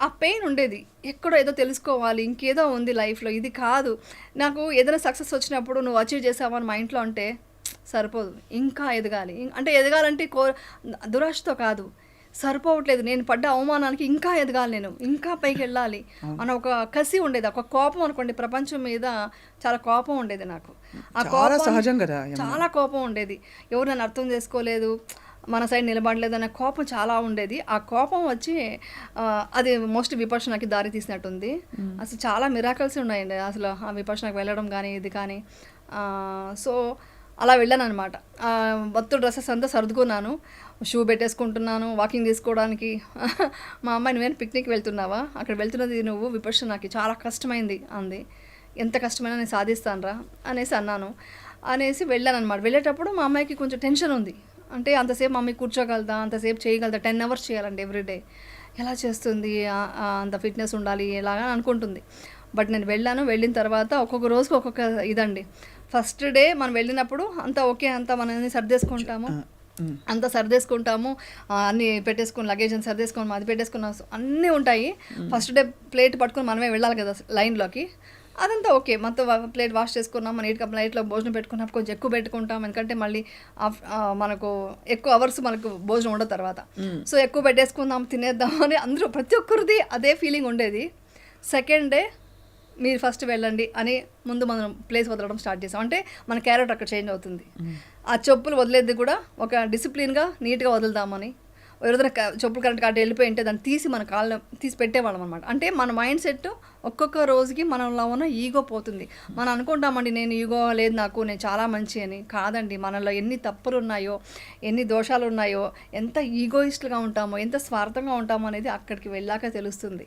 ఆ పెయిన్ ఉండేది. ఎక్కడో ఏదో తెలుసుకోవాలి, ఇంకేదో ఉంది లైఫ్‌లో, ఇది కాదు. నాకు ఏదైనా సక్సెస్ వచ్చినప్పుడు నువ్వు అచీవ్ చేసావు అని మా ఇంట్లో అంటే సరిపోదు. ఇంకా ఎదగాలి. అంటే ఎదగాలంటే దురాశతో కాదు. సరిపోవట్లేదు. నేను పడ్డ అవమానానికి ఇంకా ఎదగాలి నేను. ఇంకా పైకెళ్ళాలి అన్న ఒక కసి ఉండేది. ఒక కోపం అనుకోండి, ప్రపంచం మీద చాలా కోపం ఉండేది నాకు. ఆ చాలా కోపం సహజం కదా చాలా కోపం ఉండేది. ఎవరు నన్ను అర్థం చేసుకోలేదు, మన సైడ్ నిలబడలేదు అనే కోపం చాలా ఉండేది. ఆ కోపం వచ్చి అది మోస్ట్ విపర్శనకి దారి తీసినట్టుంది. అసలు చాలా మిరాకల్స్ ఉన్నాయండి అసలు ఆ విపర్శనకి వెళ్ళడం కానీ ఇది కానీ. సో అలా వెళ్ళాను అనమాట. మొత్తం డ్రెస్సెస్ అంతా సర్దుకున్నాను, షూ పెట్టేసుకుంటున్నాను వాకింగ్ తీసుకోవడానికి. మా అమ్మాయి నువ్వేనా పిక్నిక్ వెళ్తున్నావా, అక్కడ వెళ్తున్నది నువ్వు విపర్శనకి, చాలా కష్టమైంది అంది. ఎంత కష్టమైనా నేను సాధిస్తానురా అనేసి అన్నాను. అనేసి వెళ్ళాను అనమాట. వెళ్ళేటప్పుడు మా అమ్మాయికి కొంచెం టెన్షన్ ఉంది. అంటే అంతసేపు మమ్మీ కూర్చోగలదా, అంతసేపు చేయగలదా, 10 hours చేయాలండి ఎవ్రీడే, ఎలా చేస్తుంది, అంత ఫిట్నెస్ ఉండాలి ఎలాగా అనుకుంటుంది. బట్ నేను వెళ్ళాను. వెళ్ళిన తర్వాత ఒక్కొక్క రోజుకి ఒక్కొక్క ఇదండి. ఫస్ట్ డే మనం వెళ్ళినప్పుడు అంతా ఓకే, అంతా మనం సర్దేసుకుంటాము, అంతా సర్దేసుకుంటాము, అన్నీ పెట్టేసుకుని లగేజ్ అని సర్దేసుకొని అది పెట్టేసుకున్నాం, అన్నీ ఉంటాయి. ఫస్ట్ డే ప్లేట్ పట్టుకొని మనమే వెళ్ళాలి కదా లైన్లోకి. అదంతా ఓకే, మొత్తం ప్లేట్ వాష్ చేసుకున్నాం, నీట్గా ప్లేట్లో భోజనం పెట్టుకున్నప్పుడు కొంచెం ఎక్కువ పెట్టుకుంటాం, ఎందుకంటే మళ్ళీ మనకు ఎక్కువ అవర్స్ మనకు భోజనం ఉండదు తర్వాత. సో ఎక్కువ పెట్టేసుకుందాం తినేద్దాం అని అందరూ ప్రతి ఒక్కరిది అదే ఫీలింగ్ ఉండేది. సెకండ్ డే మీరు ఫస్ట్ వెళ్ళండి అని ముందు మనం ప్లేస్ వదలడం స్టార్ట్ చేసాం. అంటే మన క్యారెక్టర్ అక్కడ చేంజ్ అవుతుంది. ఆ చెప్పులు వదిలేది కూడా ఒక డిసిప్లిన్గా నీట్గా వదులుదామని. ఎవరైనా చెప్పులు కరెక్ట్గా అటు వెళ్ళిపోయి ఉంటే దాన్ని తీసి మన కాళ్ళ తీసి పెట్టేవాళ్ళం అనమాట. అంటే మన మైండ్ సెట్ ఒక్కొక్క రోజుకి మనలో ఉన్న ఈగో పోతుంది. మనం అనుకుంటామండి నేను ఈగో లేదు నాకు, నేను చాలా మంచి అని. కాదండి, మనలో ఎన్ని తప్పులు ఉన్నాయో, ఎన్ని దోషాలు ఉన్నాయో, ఎంత ఈగోయిస్ట్గా ఉంటామో, ఎంత స్వార్థంగా ఉంటామో అనేది అక్కడికి వెళ్ళాక తెలుస్తుంది.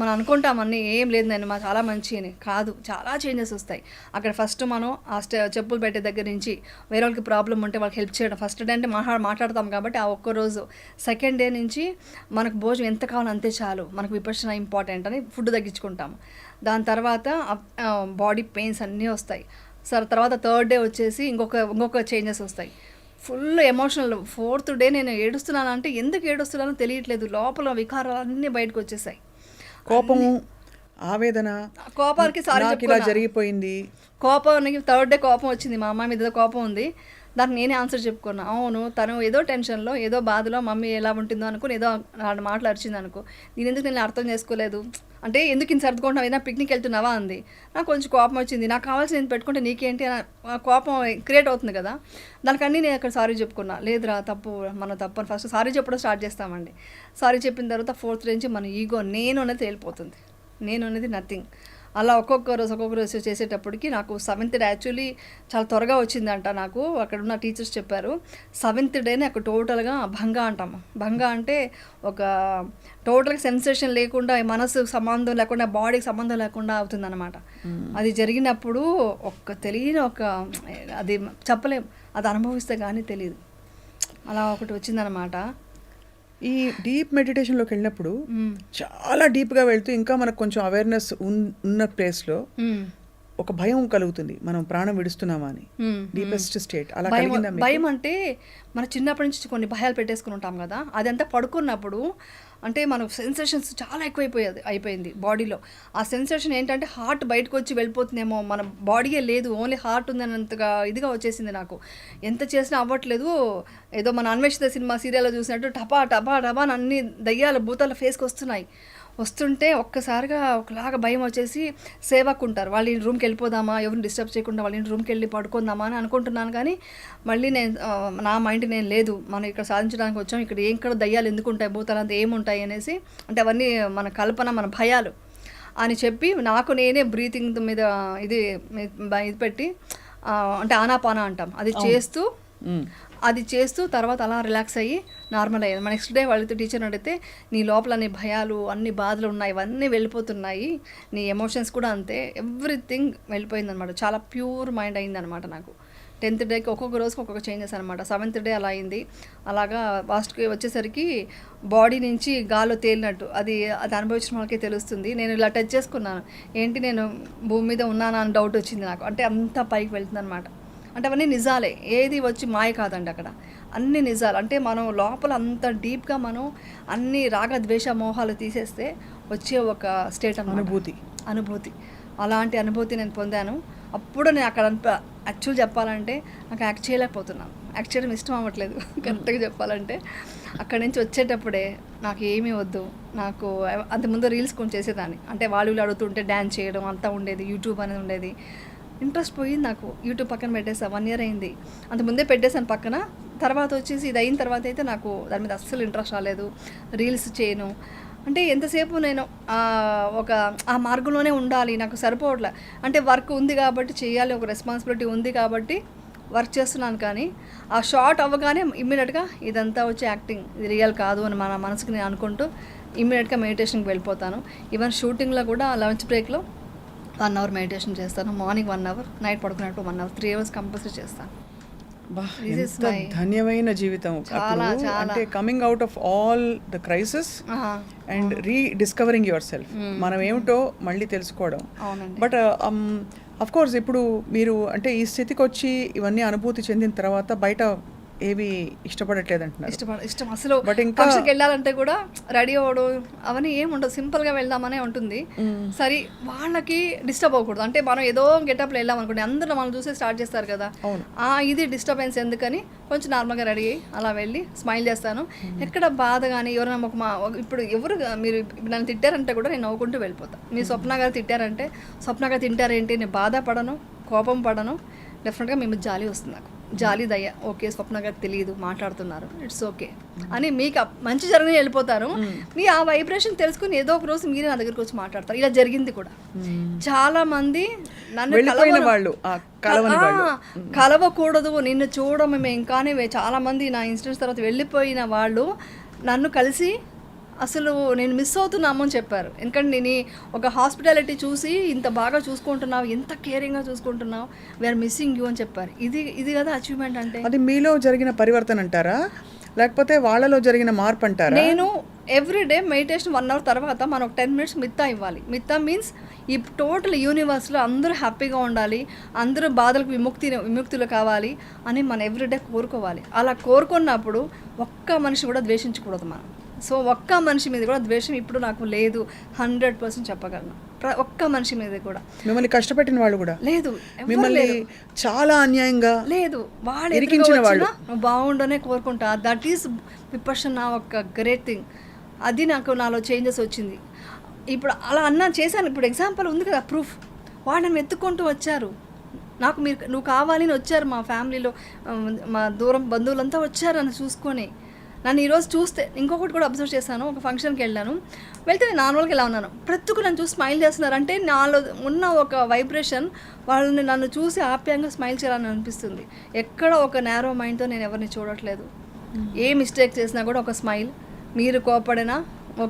మనం అనుకుంటామన్నీ ఏం లేదు నేను మా చాలా మంచి అని. కాదు, చాలా చేంజెస్ వస్తాయి అక్కడ. ఫస్ట్ మనం ఆ చెప్పులు పెట్టే దగ్గర నుంచి వేరే వాళ్ళకి ప్రాబ్లం ఉంటే వాళ్ళకి హెల్ప్ చేయడం. ఫస్ట్ డే అంటే మాట్లాడతాం కాబట్టి ఆ ఒక్కరోజు. సెకండ్ డే నుంచి మనకు భోజనం ఎంత కావాలో అంతే చాలు, మనకు విపర్శన ఇంపార్టెంట్ అని ఫుడ్ తగ్గించుకుంటాము. దాని తర్వాత బాడీ పెయిన్స్ అన్నీ వస్తాయి. సరే తర్వాత థర్డ్ డే వచ్చేసి ఇంకొక చేంజెస్ వస్తాయి. Full emotional. ఫోర్త్ డే నేను ఏడుస్తున్నాను అంటే ఎందుకు ఏడుస్తున్నానో తెలియట్లేదు, లోపల వికారాలు అన్నీ బయటకు వచ్చేసాయి. కోపము, ఆవేదన, కోపానికి సారీ ఇలా జరిగిపోయింది. కోపానికి థర్డ్ డే కోపం వచ్చింది, మా అమ్మాయి మీద కోపం ఉంది. దానికి నేనే ఆన్సర్ చెప్పుకున్నా. అవును, తను ఏదో టెన్షన్లో ఏదో బాధలో మమ్మీ ఎలా ఉంటుందో అనుకుని ఏదో మాటలు అరిచింది అనుకో. నేను అర్థం చేసుకోలేదు. అంటే ఎందుకు ఇంత సర్దుకుంటావు, ఏదైనా పిక్నిక్ వెళ్తున్నావా అంది. నాకు కొంచెం కోపం వచ్చింది. నాకు కావాల్సింది పెట్టుకుంటే నీకేంటి కోపం క్రియేట్ అవుతుంది కదా. దానికన్నీ నేను అక్కడ సారీ చెప్పుకున్నా. లేదురా తప్పు, మన తప్పు అని ఫస్ట్ సారీ చెప్పడం స్టార్ట్ చేస్తామండి. సారీ చెప్పిన తర్వాత ఫోర్త్ నుంచి మన ఈగో నేను అనేది తేలిపోతుంది. నేను అనేది నథింగ్. అలా ఒక్కొక్క రోజు చేసేటప్పటికి నాకు 7th డే యాక్చువల్లీ చాలా త్వరగా వచ్చిందంట. నాకు అక్కడ ఉన్న టీచర్స్ చెప్పారు 7th డేనే అక్కడ టోటల్గా భంగా అంటాము. భంగా అంటే ఒక టోటల్గా సెన్సేషన్ లేకుండా, మనసుకు సంబంధం లేకుండా, బాడీకి సంబంధం లేకుండా అవుతుందన్నమాట. అది జరిగినప్పుడు తెలియని అది చెప్పలేం, అది అనుభవిస్తే కానీ తెలియదు. అలా ఒకటి వచ్చిందనమాట. ఈ డీప్ మెడిటేషన్లోకి వెళ్ళినప్పుడు చాలా డీప్గా వెళ్తూ ఇంకా మనకు కొంచెం అవేర్నెస్ ఉన్న ప్లేస్లో ఒక భయం కలుగుతుంది, మనం ప్రాణం విడుస్తున్నామా అని. డీపెస్ట్ స్టేట్ అలా కలిగిందా? భయం అంటే మన చిన్నప్పటి నుంచి కొన్ని భయాలు పెట్టేసుకుని ఉంటాం కదా, అదంతా పడుకున్నప్పుడు అంటే మన సెన్సేషన్స్ చాలా అయిపోయింది బాడీలో. ఆ సెన్సేషన్ ఏంటంటే హార్ట్ బయటకు వచ్చి వెళ్ళిపోతుందేమో, మన బాడీయే లేదు, ఓన్లీ హార్ట్ ఉందన్నంతగా ఇదిగా వచ్చేసింది నాకు. ఎంత చేసినా అవ్వట్లేదు. ఏదో మన అన్వేషిత సినిమా సీరియల్లో చూసినట్టు టపా టపా టపా అన్ని దయ్యాల భూతాల ఫేస్కి వస్తుంటే ఒక్కసారిగా ఒకలాగా భయం వచ్చేసి సేవకు ఉంటారు, వాళ్ళ రూమ్కి వెళ్ళిపోదామా, ఎవరిని డిస్టర్బ్ చేయకుండా వాళ్ళ రూమ్కి వెళ్ళి పడుకుందామా అని అనుకుంటున్నాను. కానీ మళ్ళీ నా మైండ్ నేను లేదు, మనం ఇక్కడ సాధించడానికి వచ్చాం, ఇక్కడ దయ్యాలు ఎందుకు ఉంటాయి, భూతాలు అంతా ఏముంటాయి అనేసి, అంటే అవన్నీ మన కల్పన, మన భయాలు అని చెప్పి నాకు నేనే బ్రీతింగ్ మీద ఇది పెట్టి అంటే ఆనాపానా అంటాం, అది చేస్తూ తర్వాత అలా రిలాక్స్ అయ్యి నార్మల్ అయ్యేది. నెక్స్ట్ డే వాళ్ళతో టీచర్ అడిగితే నీ లోపల నీ భయాలు అన్ని బాధలు ఉన్నాయి, ఇవన్నీ వెళ్ళిపోతున్నాయి, నీ ఎమోషన్స్ కూడా అంతే, ఎవ్రీథింగ్ వెళ్ళిపోయిందనమాట. చాలా ప్యూర్ మైండ్ అయిందనమాట నాకు. 10th డేకి ఒక్కొక్క రోజుకి ఒక్కొక్క చేంజెస్ అనమాట. 7th డే అలా అయింది. అలాగా లాస్ట్కి వచ్చేసరికి బాడీ నుంచి గాల్లో తేలినట్టు అది అనుభవించిన వాళ్ళకే తెలుస్తుంది. నేను ఇలా టచ్ చేసుకున్నాను, ఏంటి నేను భూమి మీద ఉన్నానా అని డౌట్ వచ్చింది నాకు. అంటే అంత పైకి వెళ్తుంది అనమాట. అంటే అవన్నీ నిజాలే, ఏది వచ్చి మాయ కాదండి, అక్కడ అన్ని నిజాలు. అంటే మనం లోపల అంత డీప్గా మనం అన్ని రాగ ద్వేష మోహాలు తీసేస్తే వచ్చే ఒక స్టేట్ అన్నమాట. అనుభూతి అలాంటి అనుభూతి నేను పొందాను. అప్పుడు నేను అక్కడ యాక్చువల్ చెప్పాలంటే నాకు యాక్ట్ చేయలేకపోతున్నాను, యాక్ట్ చేయడం ఇష్టం అవ్వట్లేదు కరెక్ట్గా చెప్పాలంటే. అక్కడి నుంచి వచ్చేటప్పుడే నాకు ఏమీ వద్దు, నాకు అంతకుముందు రీల్స్ కొంచెం చేసేదాన్ని, అంటే వాళ్ళు అడుగుతుంటే డ్యాన్స్ చేయడం అంతా ఉండేది, యూట్యూబ్ అనేది ఉండేది. ఇంట్రెస్ట్ పోయింది నాకు, యూట్యూబ్ పక్కన పెట్టేసా, 1 year అయింది. అంతకుముందే పెట్టేసాను పక్కన. తర్వాత వచ్చేసి ఇది అయిన తర్వాత అయితే నాకు దాని మీద అస్సలు ఇంట్రెస్ట్ రాలేదు, రీల్స్ చేయను. అంటే ఎంతసేపు నేను ఆ మార్గంలోనే ఉండాలి, నాకు సరిపోవట్లే. అంటే వర్క్ ఉంది కాబట్టి చేయాలి, ఒక రెస్పాన్సిబిలిటీ ఉంది కాబట్టి వర్క్ చేస్తున్నాను. కానీ ఆ షార్ట్ అవ్వగానే ఇమ్మీడియట్గా ఇదంతా వచ్చి యాక్టింగ్, ఇది రియల్ కాదు అని మన మనసుకి నేను అనుకుంటూ ఇమ్మీడియట్గా మెడిటేషన్కి వెళ్ళిపోతాను. ఈవెన్ షూటింగ్లో కూడా లంచ్ బ్రేక్లో 1 hour మెడిటేషన్ చేస్తాను, మార్నింగ్ 1 hour, నైట్ పడుకున్నట్టు 1 hour, 3 hours కంపల్సరీ చేస్తాను. ఎంత ధన్యమైన జీవితం. అంటే coming out of all the crisis and rediscovering yourself, మనం ఏమిటో మళ్ళీ తెలుసుకోవడం. బట్ అఫ్ కోర్స్ ఇప్పుడు మీరు అంటే ఈ స్థితికి వచ్చి ఇవన్నీ అనుభూతి చెందిన తర్వాత బయట ఏవి ఇష్టపడట్లేదు అంటున్నారు. ఇష్టం అసలు. బట్ ఇంకా ఫంక్షన్కి వెళ్ళాలంటే కూడా రెడీ అవ్వడం అవన్నీ ఏమి ఉండదు, సింపుల్గా వెళ్దామనే ఉంటుంది. సరే వాళ్ళకి డిస్టర్బ్ అవ్వకూడదు, అంటే మనం ఏదో గెటప్లో వెళ్ళాం అనుకోండి, అందరూ మనం చూసే స్టార్ట్ చేస్తారు కదా, ఇది డిస్టర్బెన్స్ ఎందుకని కొంచెం నార్మల్గా రెడీ అయ్యి అలా వెళ్ళి స్మైల్ చేస్తాను. ఎక్కడ బాధ కానీ ఎవరైనా ఇప్పుడు ఎవరు మీరు నన్ను తిట్టారంటే కూడా నేను నవ్వుకుంటూ వెళ్ళిపోతాను. మీ స్వప్న గారు తిట్టారంటే, స్వప్న గారు తింటారేంటి, నేను బాధపడను, కోపం పడను, డెఫినెట్గా మేము జాలి వస్తుంది నాకు, జాలి దయ. ఓకే స్వప్న గారు తెలియదు, మాట్లాడుతున్నారు, ఇట్స్ ఓకే అని మీకు మంచి జరగని వెళ్ళిపోతారు. మీ ఆ వైబ్రేషన్ తెలుసుకుని ఏదో ఒక రోజు మీరే నా దగ్గరికి వచ్చి మాట్లాడతారు. ఇలా జరిగింది కూడా. చాలా మంది నన్ను కలవకూడదు, నిన్ను చూడడం మేము కానీ చాలా మంది నా ఇన్సిడెంట్స్ తర్వాత వెళ్ళిపోయిన వాళ్ళు నన్ను కలిసి అసలు నేను మిస్ అవుతున్నాము అని చెప్పారు. ఎందుకంటే నేను ఒక హాస్పిటాలిటీ చూసి ఇంత బాగా చూసుకుంటున్నావు, ఎంత కేరింగ్గా చూసుకుంటున్నావు, వీఆర్ మిస్సింగ్ యూ అని చెప్పారు. ఇది కదా అచీవ్మెంట్ అంటే. అది మీలో జరిగిన పరివర్తన అంటారా, లేకపోతే వాళ్ళలో జరిగిన మార్పు అంటారా? నేను ఎవ్రీడే మెడిటేషన్ 1 hour తర్వాత మనం ఒక 10 minutes మిత్తా ఇవ్వాలి. మిత్తా మీన్స్ ఈ టోటల్ యూనివర్స్లో అందరూ హ్యాపీగా ఉండాలి, అందరూ బాధలకు విముక్తులు కావాలి అని మనం ఎవ్రీడే కోరుకోవాలి. అలా కోరుకున్నప్పుడు ఒక్క మనిషి కూడా ద్వేషించకూడదు మనం. సో ఒక్క మనిషి మీద కూడా ద్వేషం ఇప్పుడు నాకు లేదు, 100% చెప్పగలను. ఒక్క మనిషి మీద కూడా, మిమ్మల్ని కష్టపెట్టిన వాళ్ళు కూడా లేదు, మిమ్మల్ని చాలా అన్యాయంగా లేదు, వాళ్ళు ఇరికించిన వాళ్ళు నువ్వు బాగుండనే కోరుకుంటా. దట్ ఈస్ విపర్సన ఒక గ్రేట్ థింగ్. అది నాలో చేంజెస్ వచ్చింది. ఇప్పుడు అలా చేశాను. ఇప్పుడు ఎగ్జాంపుల్ ఉంది కదా, ప్రూఫ్. వాళ్ళని ఎత్తుకుంటూ వచ్చారు నాకు, నువ్వు కావాలని వచ్చారు. మా ఫ్యామిలీలో మా దూరం బంధువులంతా వచ్చారు అని చూసుకొని. నన్ను ఈరోజు చూస్తే ఇంకొకటి కూడా అబ్జర్వ్ చేశాను. ఒక ఫంక్షన్కి వెళ్ళాను, వెళ్తే నేను నార్మల్గా ఇలా ఉన్నాను, ప్రతి ఒక్కరు నన్ను చూసి స్మైల్ చేస్తున్నారు. అంటే నాలో ఉన్న ఒక వైబ్రేషన్ వాళ్ళని నన్ను చూసి ఆప్యాయంగా స్మైల్ చేయాలని అనిపిస్తుంది. ఎక్కడ ఒక నేరో మైండ్తో నేను ఎవరిని చూడట్లేదు. ఏ మిస్టేక్ చేసినా కూడా ఒక స్మైల్. మీరు కోపడినా